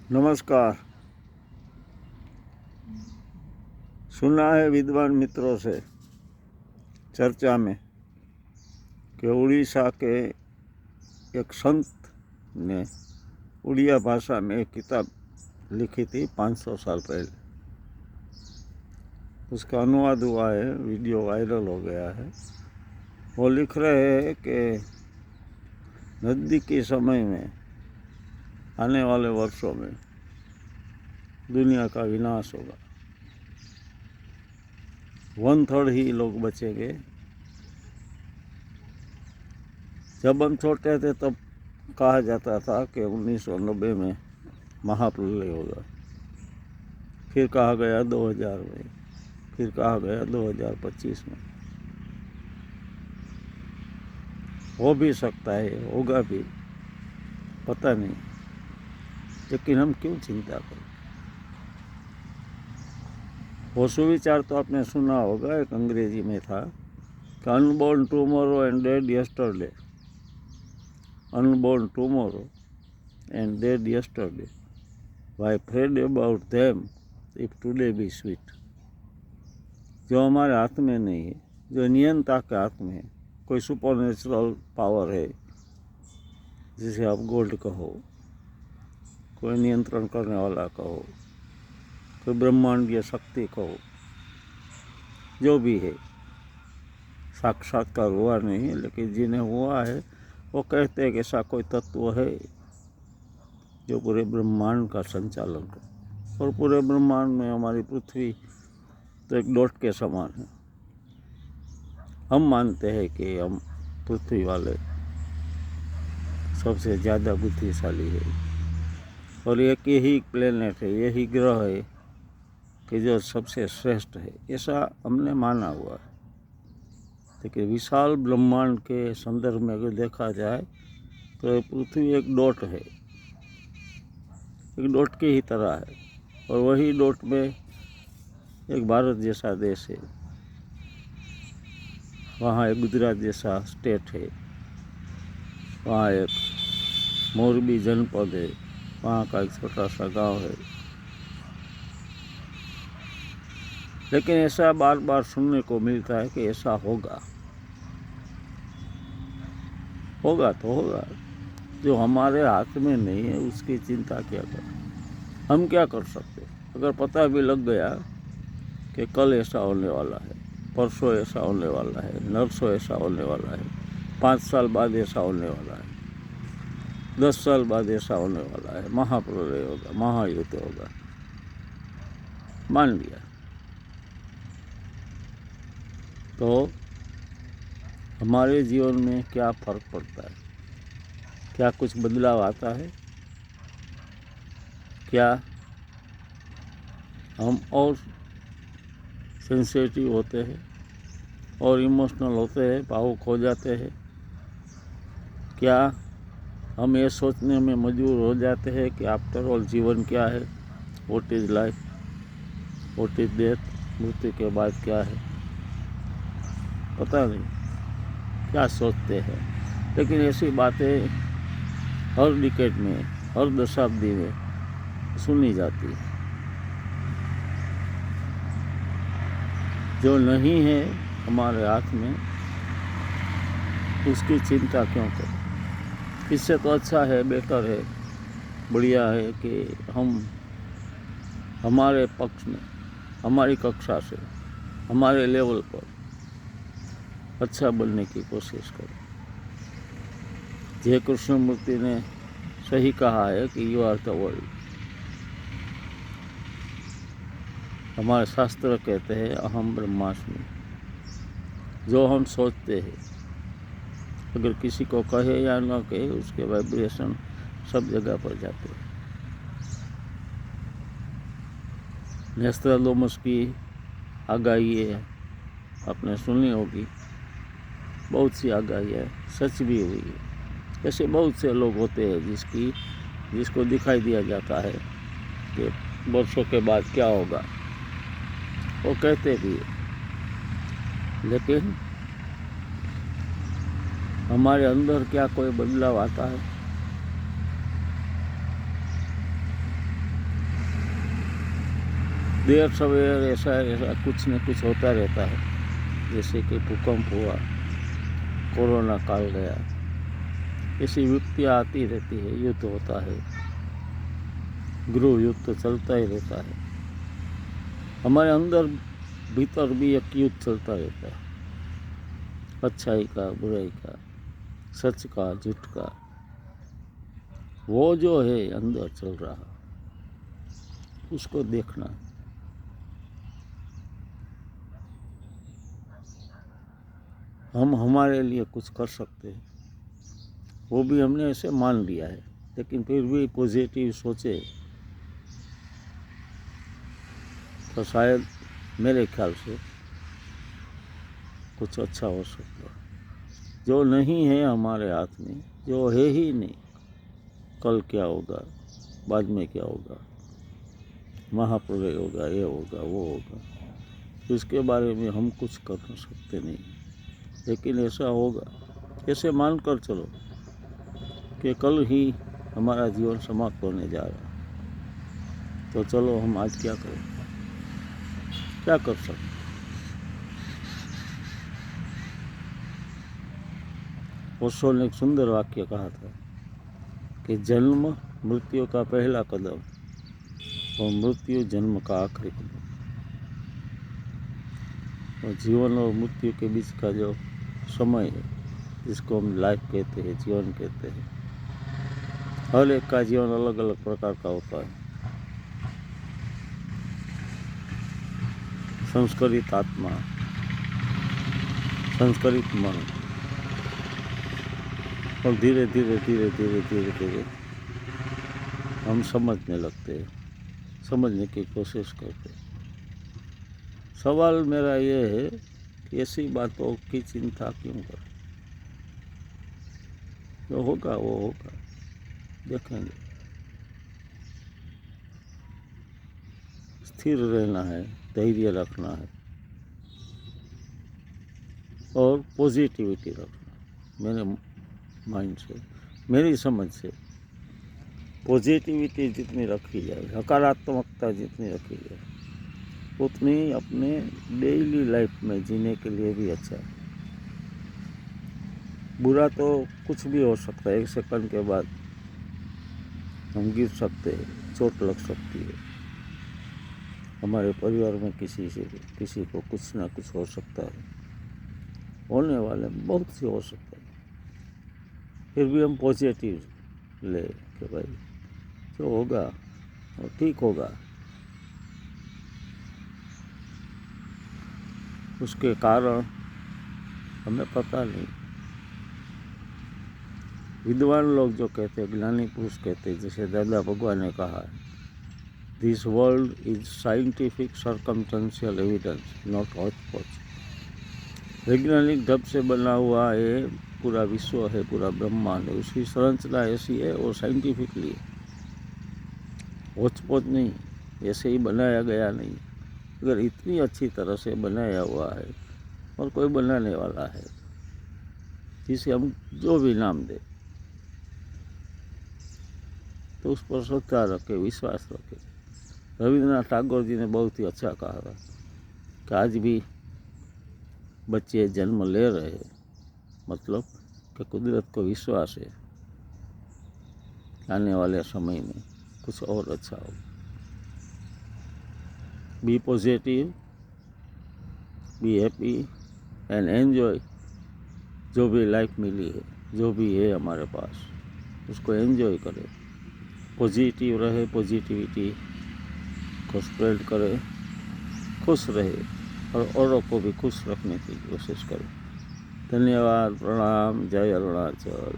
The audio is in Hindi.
नमस्कार। सुना है विद्वान मित्रों से चर्चा में कि उड़ीसा के एक संत ने उड़िया भाषा में एक किताब लिखी थी 500 साल पहले। उसका अनुवाद हुआ है, वीडियो वायरल हो गया है। वो लिख रहे हैं कि नज़दीकी समय में, आने वाले वर्षों में दुनिया का विनाश होगा। 1/3 ही लोग बचेंगे। जब हम छोटे थे तब कहा जाता था कि 1990 में महाप्रलय होगा, फिर कहा गया 2000 में, फिर कहा गया 2025 में। हो भी सकता है, होगा भी, पता नहीं, लेकिन हम क्यों चिंता करें। वो सुविचार तो आपने सुना होगा, एक अंग्रेजी में था कि unborn tomorrow and dead yesterday, unborn tomorrow and dead yesterday, why fret about them if today be sweet. जो हमारे हाथ में नहीं है, जो नियंता के हाथ में है, कोई सुपरनेचुरल पावर है जिसे आप गॉड कहो, कोई नियंत्रण करने वाला कहो, कोई ब्रह्मांडीय शक्ति कहो, जो भी है, साक्षात्कार हुआ नहीं, लेकिन जिन्हें हुआ है वो कहते हैं कि ऐसा कोई तत्व है जो पूरे ब्रह्मांड का संचालन करे। और पूरे ब्रह्मांड में हमारी पृथ्वी तो एक डॉट के समान है। हम मानते हैं कि हम पृथ्वी वाले सबसे ज़्यादा बुद्धिशाली है, और एक यही प्लेनेट है, यही ग्रह है कि जो सबसे श्रेष्ठ है, ऐसा हमने माना हुआ है। लेकिन विशाल ब्रह्मांड के संदर्भ में अगर देखा जाए तो पृथ्वी एक डॉट है, एक डॉट की ही तरह है। और वही डॉट में एक भारत जैसा देश है, वहाँ एक गुजरात जैसा स्टेट है, वहाँ एक मोरबी जनपद है, वहाँ का एक छोटा सा गांव है। लेकिन ऐसा बार बार सुनने को मिलता है कि ऐसा होगा, होगा तो होगा। जो हमारे हाथ में नहीं है उसकी चिंता क्या करें। हम क्या कर सकते? अगर पता भी लग गया कि कल ऐसा होने वाला है, परसों ऐसा होने वाला है, नरसों ऐसा होने वाला है, 5 साल बाद ऐसा होने वाला है, 10 साल बाद ऐसा होने वाला है, महाप्रलय होगा, महायुद्ध होगा, मान लिया, तो हमारे जीवन में क्या फर्क पड़ता है? क्या कुछ बदलाव आता है? क्या हम और सेंसिटिव होते हैं और इमोशनल होते हैं, भावुक हो जाते हैं? क्या हम ये सोचने में मजबूर हो जाते हैं कि आफ्टर ऑल जीवन क्या है, what is life, what is death, मृत्यु के बाद क्या है? पता नहीं क्या सोचते हैं। लेकिन ऐसी बातें हर डिकेड में, हर दशाब्दी में सुनी जाती है। जो नहीं है हमारे हाथ में, उसकी चिंता क्यों करें? इससे तो अच्छा है, बेटर है, बढ़िया है कि हम हमारे पक्ष में, हमारी कक्षा से, हमारे लेवल पर अच्छा बनने की कोशिश करें। जय कृष्णमूर्ति ने सही कहा है कि यू आर द वर्ल्ड। हमारे शास्त्र कहते हैं अहम ब्रह्मास्मि। जो हम सोचते हैं, अगर किसी को कहे या न कहे, उसके वाइब्रेशन सब जगह पर जाते हैं। नेस्ट्राडामस की आगाही है, आपने सुनी होगी, बहुत सी आगाहियाँ सच भी हुई है। ऐसे बहुत से लोग होते हैं जिसको दिखाई दिया जाता है कि वर्षों के बाद क्या होगा, वो कहते भी है। लेकिन हमारे अंदर क्या कोई बदलाव आता है? देर सवेर ऐसा ऐसा कुछ न कुछ होता रहता है, जैसे कि भूकंप हुआ, कोरोना काल गया, ऐसी विपत्तियाँ आती रहती है, युद्ध होता है, गृह युद्ध तो चलता ही रहता है। हमारे अंदर भीतर भी एक युद्ध चलता रहता है, अच्छाई का, बुराई का, सच का, झूठ का। वो जो है अंदर चल रहा, उसको देखना। हम हमारे लिए कुछ कर सकते हैं, वो भी हमने ऐसे मान लिया है, लेकिन फिर भी पॉजिटिव सोचे तो शायद मेरे ख्याल से कुछ अच्छा हो सकता है। जो नहीं है हमारे हाथ में, जो है ही नहीं, कल क्या होगा, बाद में क्या होगा, महाप्रलय होगा, ये होगा, वो होगा, तो इसके बारे में हम कुछ कर सकते नहीं, लेकिन ऐसा होगा। ऐसे मान कर चलो कि कल ही हमारा जीवन समाप्त होने जा रहा, तो चलो हम आज क्या करें, क्या कर सकते। ओशो ने एक सुंदर वाक्य कहा था कि जन्म मृत्यु का पहला कदम और मृत्यु जन्म का आखिरी कदम। और जीवन और मृत्यु के बीच का जो समय है, जिसको हम लाइफ कहते हैं, जीवन कहते हैं, हर एक का जीवन अलग अलग प्रकार का होता है। संस्कारित आत्मा, संस्कारित मन, और धीरे धीरे धीरे धीरे धीरे धीरे हम समझने लगते हैं, समझने की कोशिश करते हैं। सवाल मेरा ये है कि ऐसी बातों की चिंता क्यों करें? जो होगा वो होगा, देखेंगे। स्थिर रहना है, धैर्य रखना है और पॉजिटिविटी रखना। मेरे माइंड से, मेरी समझ से पॉजिटिविटी जितनी रखी जाए, सकारात्मकता जितनी रखी जाए, उतनी अपने डेली लाइफ में जीने के लिए भी अच्छा है। बुरा तो कुछ भी हो सकता है, 1 सेकंड के बाद हम गिर सकते हैं, चोट लग सकती है, हमारे परिवार में किसी को कुछ ना कुछ हो सकता है, होने वाले बहुत सी हो सकता है। फिर भी हम पॉजिटिव ले कि भाई जो होगा वो ठीक होगा। उसके कारण हमें पता नहीं। विद्वान लोग जो कहते हैं, ज्ञानी पुरुष कहते हैं, जैसे दादा भगवान ने कहा है, this world is scientific circumstantial evidence, not hotchpotch. वैज्ञानिक ढंग से बना हुआ है पूरा विश्व है, पूरा ब्रह्मांड है, उसकी संरचना ऐसी है और साइंटिफिकली है, हॉचपॉच नहीं, ऐसे ही बनाया गया नहीं। अगर इतनी अच्छी तरह से बनाया हुआ है और कोई बनाने वाला है, जिसे हम जो भी नाम दें, तो उस पर श्रद्धा रखे, विश्वास रखे। रविन्द्रनाथ टैगोर जी ने बहुत ही अच्छा कहा था कि आज भी बच्चे जन्म ले रहे हैं, मतलब कि कुदरत को विश्वास है आने वाले समय में कुछ और अच्छा हो। Be positive, be happy and enjoy. जो भी लाइफ मिली है, जो भी है हमारे पास, उसको एंजॉय करें, पॉजिटिव रहे, पॉजिटिविटी को स्प्रेड करें, खुश रहे और औरों को भी खुश रखने की कोशिश करें। धन्यवाद, प्रणाम, जय अरुणाचल।